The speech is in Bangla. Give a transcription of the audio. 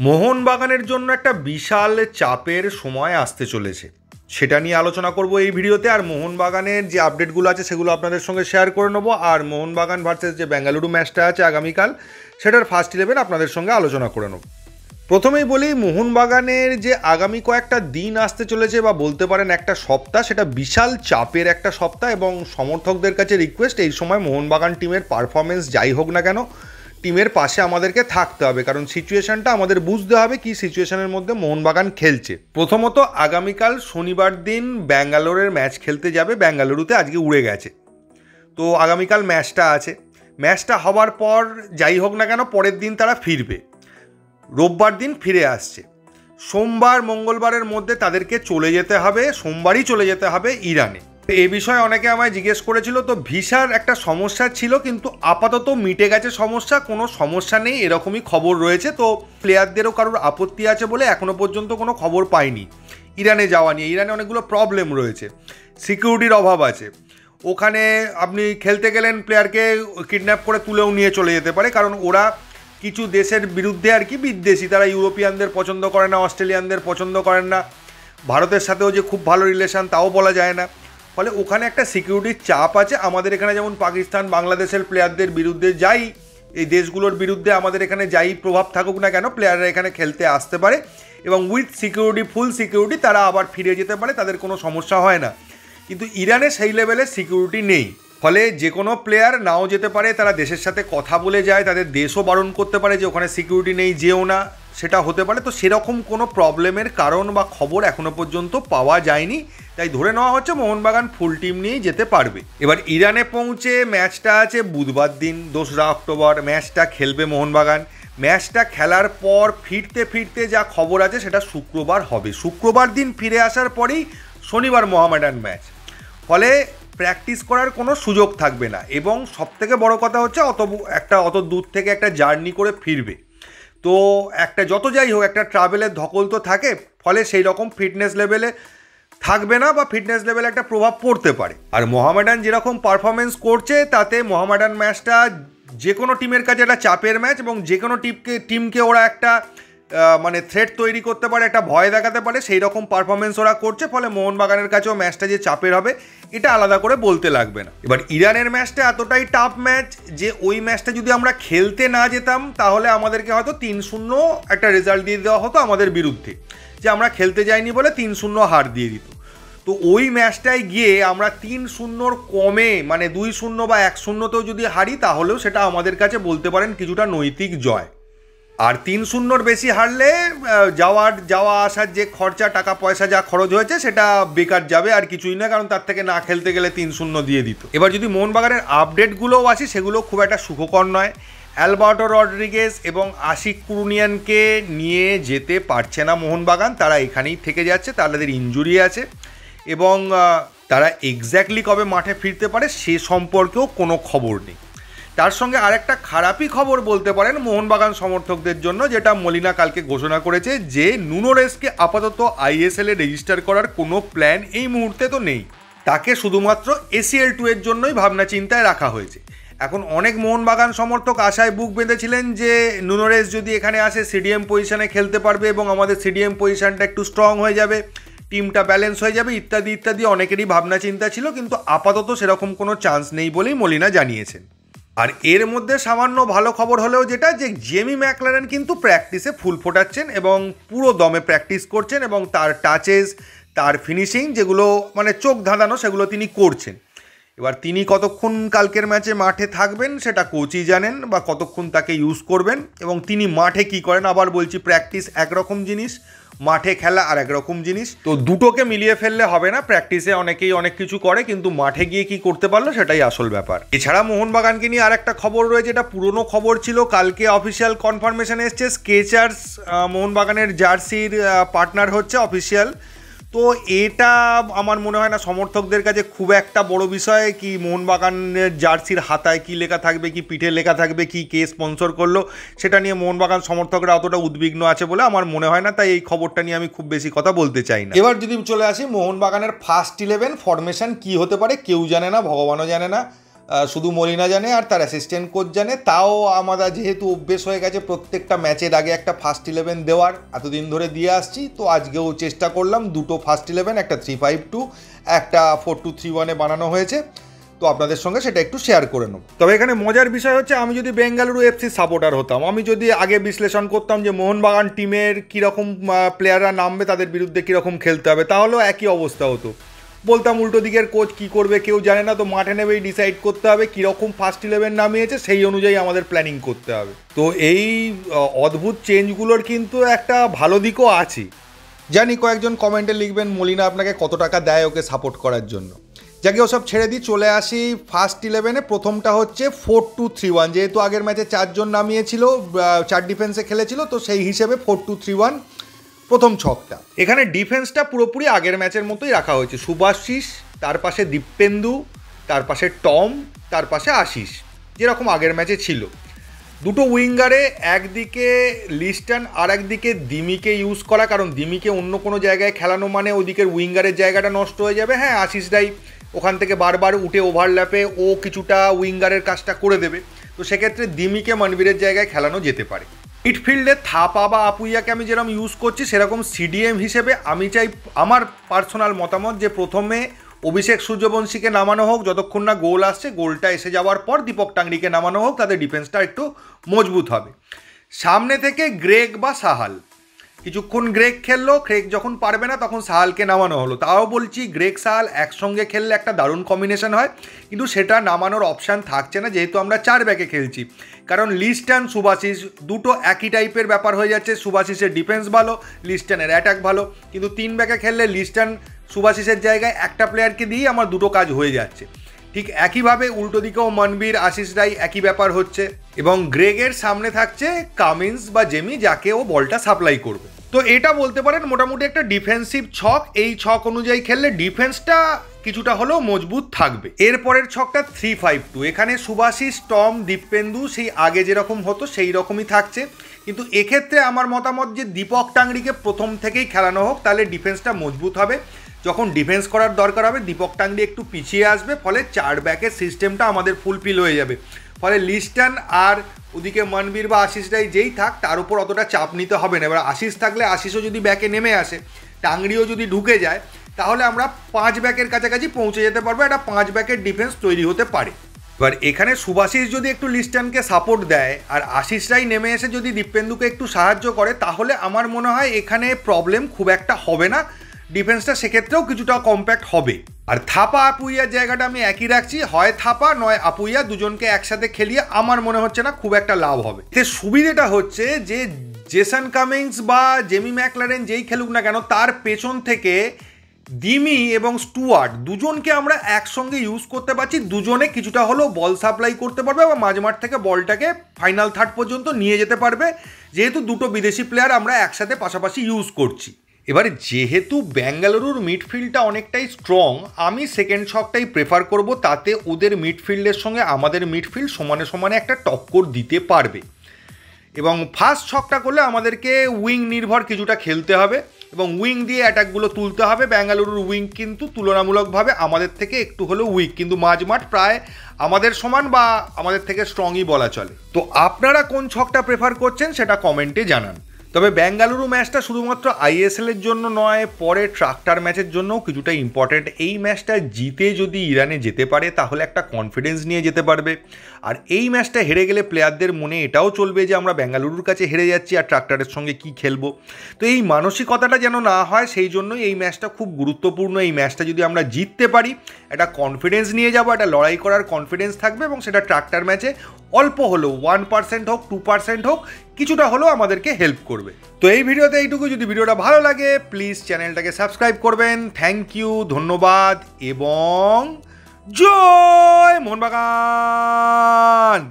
মোহনবাগানের জন্য একটা বিশাল চাপের সময় আসতে চলেছে, সেটা নিয়ে আলোচনা করব এই ভিডিওতে। আর মোহনবাগানের যে আপডেটগুলো আছে সেগুলো আপনাদের সঙ্গে শেয়ার করে নেবো। আর মোহনবাগান ভার্সেস যে বেঙ্গালুরু ম্যাচটা আছে আগামীকাল, সেটার ফার্স্ট 11 আপনাদের সঙ্গে আলোচনা করে নেব। প্রথমেই বলি, মোহনবাগানের যে আগামী কয়েকটা দিন আসতে চলেছে বা বলতে পারেন একটা সপ্তাহ, সেটা বিশাল চাপের একটা সপ্তাহ। এবং সমর্থকদের কাছে রিকোয়েস্ট, এই সময় মোহনবাগান টিমের পারফরমেন্স যাই হোক না কেন, টিমের পাশে আমাদেরকে থাকতে হবে, কারণ সিচুয়েশনটা আমাদের বুঝতে হবে কি সিচুয়েশনের মধ্যে মোহনবাগান খেলছে। প্রথমত, আগামীকাল শনিবার দিন ব্যাঙ্গালোরের ম্যাচ খেলতে যাবে। বেঙ্গালুরুতে আজকে উড়ে গেছে, তো আগামীকাল ম্যাচটা আছে। ম্যাচটা হওয়ার পর যাই হোক না কেন পরের দিন তারা ফিরবে, রোববার দিন ফিরে আসছে। সোমবার মঙ্গলবারের মধ্যে তাদেরকে চলে যেতে হবে, সোমবারই চলে যেতে হবে ইরানে। এ বিষয়ে অনেকে আমায় জিজ্ঞেস করেছিল, তো ভিসার একটা সমস্যা ছিল, কিন্তু আপাতত মিটে গেছে সমস্যা, কোনো সমস্যা নেই এরকমই খবর রয়েছে। তো প্লেয়ারদেরও কারোর আপত্তি আছে বলে এখনও পর্যন্ত কোনো খবর পাইনি ইরানে যাওয়া নিয়ে। ইরানে অনেকগুলো প্রবলেম রয়েছে, সিকিউরিটির অভাব আছে। ওখানে আপনি খেলতে গেলেন, প্লেয়ারকে কিডন্যাপ করে তুলেও নিয়ে চলে যেতে পারে, কারণ ওরা কিছু দেশের বিরুদ্ধে আর কি বিদ্বেষী। তারা ইউরোপিয়ানদের পছন্দ করে না, অস্ট্রেলিয়ানদের পছন্দ করেন না, ভারতের সাথেও যে খুব ভালো রিলেশান তাও বলা যায় না। ফলে ওখানে একটা সিকিউরিটির চাপ আছে। আমাদের এখানে যেমন পাকিস্তান, বাংলাদেশের প্লেয়ারদের বিরুদ্ধে যাই, এই দেশগুলোর বিরুদ্ধে আমাদের এখানে যাই প্রভাব থাকুক না কেন, প্লেয়াররা এখানে খেলতে আসতে পারে এবং উইথ সিকিউরিটি, ফুল সিকিউরিটি তারা আবার ফিরে যেতে পারে, তাদের কোনো সমস্যা হয় না। কিন্তু ইরানে সেই লেভেলের সিকিউরিটি নেই, ফলে যে কোনো প্লেয়ার নাও যেতে পারে। তারা দেশের সাথে কথা বলে যায়, তাদের দেশও বারণ করতে পারে যে ওখানে সিকিউরিটি নেই, যেও না, সেটা হতে পারে। তো সেরকম কোনো প্রবলেমের কারণ বা খবর এখনো পর্যন্ত পাওয়া যায়নি, তাই ধরে নেওয়া হচ্ছে মোহনবাগান ফুল টিম নিয়েই যেতে পারবে। এবার ইরানে পৌঁছে ম্যাচটা আছে বুধবার দিন 2রা অক্টোবর, ম্যাচটা খেলবে মোহনবাগান। ম্যাচটা খেলার পর ফিরতে ফিরতে যা খবর আছে সেটা শুক্রবার হবে। শুক্রবার দিন ফিরে আসার পরেই শনিবার মোহামেডান ম্যাচ, ফলে প্র্যাকটিস করার কোনো সুযোগ থাকবে না। এবং সবথেকে বড় কথা হচ্ছে অত দূর থেকে একটা জার্নি করে ফিরবে, তো একটা যত যাই হোক একটা ট্রাভেলের ধকল তো থাকে, ফলে সেই রকম ফিটনেস লেভেলে থাকবে না বা ফিটনেস লেভেলে একটা প্রভাব পড়তে পারে। আর মোহামেডান যেরকম পারফরমেন্স করছে তাতে মোহামেডান ম্যাচটা যে কোনো টিমের কাছে একটা চাপের ম্যাচ, এবং যে কোনো টিমকে ওরা একটা মানে থ্রেট তৈরি করতে পারে, একটা ভয় দেখাতে পারে, সেই রকম পারফরমেন্স ওরা করছে। ফলে মোহনবাগানের কাছেও ম্যাচটা যে চাপের হবে এটা আলাদা করে বলতে লাগবে না। এবার ইরানের ম্যাচটা এতটাই টাফ ম্যাচ যে ওই ম্যাচটা যদি আমরা খেলতে না যেতাম তাহলে আমাদেরকে হয়তো 3-0 একটা রেজাল্ট দিয়ে দেওয়া হতো আমাদের বিরুদ্ধে, যে আমরা খেলতে যাইনি বলে 3-0 হার দিয়ে দিত। তো ওই ম্যাচটায় গিয়ে আমরা 3-0 কমে, মানে 2-0 বা 1-0তেও যদি হারি তাহলেও সেটা আমাদের কাছে বলতে পারেন কিছুটা নৈতিক জয়। আর 3-0 বেশি হারলে যাওয়া আসার যে খরচা, টাকা পয়সা যা খরচ হয়েছে সেটা বেকার যাবে, আর কিছুই না, কারণ তার থেকে না খেলতে গেলে 3-0 দিয়ে দিত। এবার যদি মোহনবাগানের আপডেটগুলোও আসি, সেগুলো খুব একটা সুখকর নয়। অ্যালবার্টো রড্রিগেজ এবং আশিক কুরুনিয়ানকে নিয়ে যেতে পারছে না মোহনবাগান, তারা এখানেই থেকে যাচ্ছে, তাদের ইনজুরি আছে এবং তারা এক্স্যাক্টলি কবে মাঠে ফিরতে পারে সে সম্পর্কেও কোনো খবর নেই। তার সঙ্গে আরেকটা খারাপই খবর বলতে পারেন মোহনবাগান সমর্থকদের জন্য, যেটা মলিনা কালকে ঘোষণা করেছে, যে নুনো রেসকে আপাতত আইএসএলে রেজিস্টার করার কোনো প্ল্যান এই মুহূর্তে তো নেই। তাকে শুধুমাত্র ACL 2 এর জন্যই ভাবনা চিন্তায় রাখা হয়েছে। এখন অনেক মোহনবাগান সমর্থক আশায় বুক বেঁধেছিলেন যে নুনো রেস যদি এখানে আসে CDM পজিশনে খেলতে পারবে এবং আমাদের CDM পজিশনটা একটু স্ট্রং হয়ে যাবে, টিমটা ব্যালেন্স হয়ে যাবে, ইত্যাদি ইত্যাদি অনেকেরই ভাবনা চিন্তা ছিল। কিন্তু আপাতত সেরকম কোনো চান্স নেই বলেই মলিনা জানিয়েছেন। আর এর মধ্যে সামান্য ভালো খবর হলেও যেটা, যে জেমি ম্যাকলারেন কিন্তু প্র্যাকটিসে ফুল ফোটাচ্ছেন এবং পুরো দমে প্র্যাকটিস করছেন, এবং তার টাচেস, তার ফিনিশিং যেগুলো মানে চোখ ধাঁধানো, সেগুলো তিনি করছেন। এবার তিনি কতক্ষণ কালকের ম্যাচে মাঠে থাকবেন সেটা কোচই জানেন, বা কতক্ষণ তাকে ইউজ করবেন এবং তিনি মাঠে কি করেন। আবার বলছি, প্র্যাকটিস একরকম জিনিস, মাঠে খেলা আর একরকম জিনিস, তো দুটোকে মিলিয়ে ফেললে হবে না। প্র্যাকটিসে অনেকেই অনেক কিছু করে, কিন্তু মাঠে গিয়ে কি করতে পারলো সেটাই আসল ব্যাপার। এছাড়া মোহনবাগানকে নিয়ে আর একটা খবর রয়েছে, এটা পুরনো খবর ছিল, কালকে অফিসিয়াল কনফার্মেশন এসছে, স্কেচার্স মোহনবাগানের জার্সির পার্টনার হচ্ছে অফিসিয়াল। তো এটা আমার মনে হয় না সমর্থকদের কাছে খুব একটা বড় বিষয়, কি মোহনবাগানের জার্সির হাতায় কি লেখা থাকবে, কি পিঠে লেখা থাকবে, কি কে স্পন্সর করলো, সেটা নিয়ে মোহনবাগান সমর্থকরা অতটা উদ্বিগ্ন আছে বলে আমার মনে হয় না, তাই এই খবরটা নিয়ে আমি খুব বেশি কথা বলতে চাই না। এবার যদি চলে আসি মোহনবাগানের ফার্স্ট 11 ফরমেশন কি হতে পারে, কেউ জানে না, ভগবানও জানে না। শুধু মলিনা জানে আর তার অ্যাসিস্ট্যান্ট কোচ জানে। তাও আমরা যেহেতু অভ্যেস হয়ে গেছে প্রত্যেকটা ম্যাচের আগে একটা ফার্স্ট 11 দেওয়ার, এতদিন ধরে দিয়ে আসছি, তো আজকেও চেষ্টা করলাম দুটো ফার্স্ট 11, একটা 3-5-2, একটা 4-2-3-1 বানানো হয়েছে, তো আপনাদের সঙ্গে সেটা একটু শেয়ার করে নেব। তবে এখানে মজার বিষয় হচ্ছে, আমি যদি বেঙ্গালুরু এফসি সাপোর্টার হতাম, আমি যদি আগে বিশ্লেষণ করতাম যে মোহনবাগান টিমের কীরকম প্লেয়াররা নামবে, তাদের বিরুদ্ধে কীরকম খেলতে হবে, তাহলেও একই অবস্থা হতো। বলতাম উল্টো দিকের কোচ কী করবে কেউ জানে না, তো মাঠে নেমেই ডিসাইড করতে হবে কীরকম ফার্স্ট 11 নামিয়েছে, সেই অনুযায়ী আমাদের প্ল্যানিং করতে হবে। তো এই অদ্ভুত চেঞ্জগুলোর কিন্তু একটা ভালো দিকও আছে। জানি কয়েকজন কমেন্টে লিখবেন মলিনা আপনাকে কত টাকা দেয় ওকে সাপোর্ট করার জন্য। যাকে ওসব ছেড়ে দিই, চলে আসি ফার্স্ট 11-এ। প্রথমটা হচ্ছে 4-2-3-1, যেহেতু আগের ম্যাচে 4 জন নামিয়েছিল, 4 ডিফেন্সে খেলেছিল, তো সেই হিসেবে 4-2-3-1 প্রথম ছকটা। এখানে ডিফেন্সটা পুরোপুরি আগের ম্যাচের মতোই রাখা হয়েছে। সুভাশিস, তার পাশে দীপেন্দু, তার পাশে টম, তার পাশে আশিস, যেরকম আগের ম্যাচে ছিল। দুটো উইঙ্গারে, একদিকে লিস্টন আর একদিকে দিমিকে ইউজ করা, কারণ দিমিকে অন্য কোনো জায়গায় খেলানো মানে ওদিকের উইঙ্গারের জায়গাটা নষ্ট হয়ে যাবে। হ্যাঁ, আশিসরাই ওখান থেকে বারবার উঠে ওভারল্যাপে ও কিছুটা উইঙ্গারের কাজটা করে দেবে, তো সেক্ষেত্রে দিমিকে মনবীরের জায়গায় খেলানো যেতে পারে। মিডফিল্ডে থাপা বা আপুইয়াকে আমি যেরকম ইউজ করছি, সেরকম সিডিএম হিসেবে আমি চাই, আমার পার্সোনাল মতামত, যে প্রথমে অভিষেক সূর্যবংশীকে নামানো হোক, যতক্ষণ না গোল আসছে, গোলটা এসে যাওয়ার পর দীপক টাংরিকে নামানো হোক, তাদের ডিফেন্সটা একটু মজবুত হবে। সামনে থেকে গ্রেগ বা সাহাল, কিছুক্ষণ গ্রেগ খেললো, গ্রেগ যখন পারবে না তখন সাহালকে নামানো হলো। তাও বলছি গ্রেগ সাহাল একসঙ্গে খেললে একটা দারুণ কম্বিনেশন হয়, কিন্তু সেটা নামানোর অপশান থাকছে না, যেহেতু আমরা 4 ব্যাকে খেলছি। কারণ লিস্টন সুভাশিস দুটো একই টাইপের ব্যাপার হয়ে যাচ্ছে, সুভাশিসের ডিফেন্স ভালো, লিস্টনের অ্যাটাক ভালো, কিন্তু 3 ব্যাকে খেললে লিস্টন সুভাশিসের জায়গায় একটা প্লেয়ারকে দিয়েই আমার দুটো কাজ হয়ে যাচ্ছে। ঠিক একইভাবে উল্টো দিকেও মনবীর, আশিস রাই একই ব্যাপার হচ্ছে, এবং গ্রেগের সামনে থাকছে কামিন্স বা জেমি, যাকে ও বলটা সাপ্লাই করবে। তো এটা বলতে পারেন মোটামুটি একটা ডিফেন্সিভ ছক। এই ছক অনুযায়ী খেললে ডিফেন্সটা কিছুটা হলেও মজবুত থাকবে। এরপরের ছকটা 3-5-2, এখানে সুভাশিস, টম, দীপেন্দু সেই আগে যেরকম হতো সেই রকমই থাকছে, কিন্তু এক্ষেত্রে আমার মতামত যে দীপক টাংরিকে প্রথম থেকেই খেলানো হোক, তাহলে ডিফেন্সটা মজবুত হবে। যখন ডিফেন্স করার দরকার হবে দীপক টাংরি একটু পিছিয়ে আসবে, ফলে 4 ব্যাকের সিস্টেমটা আমাদের ফুলফিল হয়ে যাবে। ফলে লিস্টন আর ওদিকে মনবীর বা আশিস রাই যেই থাক, তার উপর অতটা চাপ নিতে হবে না। এবার আশিস থাকলে আশিসও যদি ব্যাকে নেমে আসে, টাংরিও যদি ঢুকে যায়, তাহলে আমরা 5 ব্যাকের কাছাকাছি পৌঁছে যেতে পারবো, একটা 5 ব্যাকের ডিফেন্স তৈরি হতে পারে। এবার এখানে সুভাশিস যদি একটু লিস্টনকে সাপোর্ট দেয় আর আশিস রাই নেমে এসে যদি দীপেন্দুকে একটু সাহায্য করে, তাহলে আমার মনে হয় এখানে প্রবলেম খুব একটা হবে না, ডিফেন্সটা সেক্ষেত্রেও কিছুটা কম্প্যাক্ট হবে। আর থাপা আপুইয়ার জায়গাটা আমি একই রাখছি, হয় থাপা নয় আপুইয়া, দুজনকে একসাথে খেলিয়ে আমার মনে হচ্ছে না খুব একটা লাভ হবে। এতে সুবিধাটা হচ্ছে যে জেসন কামিংস বা জেমি ম্যাকলারেন যেই খেলুক না কেন, তার পেছন থেকে দিমি এবং স্টুয়ার্ট দুজনকে আমরা একসঙ্গে ইউজ করতে পারছি, দুজনে কিছুটা হলেও বল সাপ্লাই করতে পারবে বা মাঝমাঠ থেকে বলটাকে ফাইনাল থার্ড পর্যন্ত নিয়ে যেতে পারবে, যেহেতু দুটো বিদেশি প্লেয়ার আমরা একসাথে পাশাপাশি ইউজ করছি। এবারে যেহেতু বেঙ্গালুরুর মিডফিল্ডটা অনেকটাই স্ট্রং, আমি সেকেন্ড ছকটাই প্রেফার করব, তাতে ওদের মিডফিল্ডের সঙ্গে আমাদের মিডফিল্ড সমানে সমানে একটা টক্কর দিতে পারবে। এবং ফার্স্ট ছকটা করলে আমাদেরকে উইং নির্ভর কিছুটা খেলতে হবে এবং উইং দিয়ে অ্যাটাকগুলো তুলতে হবে। বেঙ্গালুরুর উইং কিন্তু তুলনামূলকভাবে আমাদের থেকে একটু হলেও উইক, কিন্তু মাঝমাঠ প্রায় আমাদের সমান বা আমাদের থেকে স্ট্রংই বলা চলে। তো আপনারা কোন ছকটা প্রেফার করছেন সেটা কমেন্টে জানান। তবে বেঙ্গালুরু ম্যাচটা শুধুমাত্র আইএসএলের জন্য নয়, পরে ট্রাক্টার ম্যাচের জন্যও কিছুটা ইম্পর্টেন্ট। এই ম্যাচটা জিতে যদি ইরানে যেতে পারে তাহলে একটা কনফিডেন্স নিয়ে যেতে পারবে, আর এই ম্যাচটা হেরে গেলে প্লেয়ারদের মনে এটাও চলবে যে আমরা বেঙ্গালুরুর কাছে হেরে যাচ্ছি আর ট্রাক্টারের সঙ্গে কি খেলবো। তো এই মানসিকতাটা যেন না হয়, সেই জন্যই এই ম্যাচটা খুব গুরুত্বপূর্ণ। এই ম্যাচটা যদি আমরা জিততে পারি, একটা কনফিডেন্স নিয়ে যাবো, একটা লড়াই করার কনফিডেন্স থাকবে এবং সেটা ট্রাক্টার ম্যাচে অল্প হলেও 1% হোক 2% হোক কিছুটা হলেও আমাদেরকে হেল্প করবে। তো এই ভিডিওতে এইটুকু। যদি ভিডিওটা ভালো লাগে প্লিজ চ্যানেলটাকে সাবস্ক্রাইব করবেন। থ্যাংক ইউ, ধন্যবাদ এবং জয় মোহনবাগান।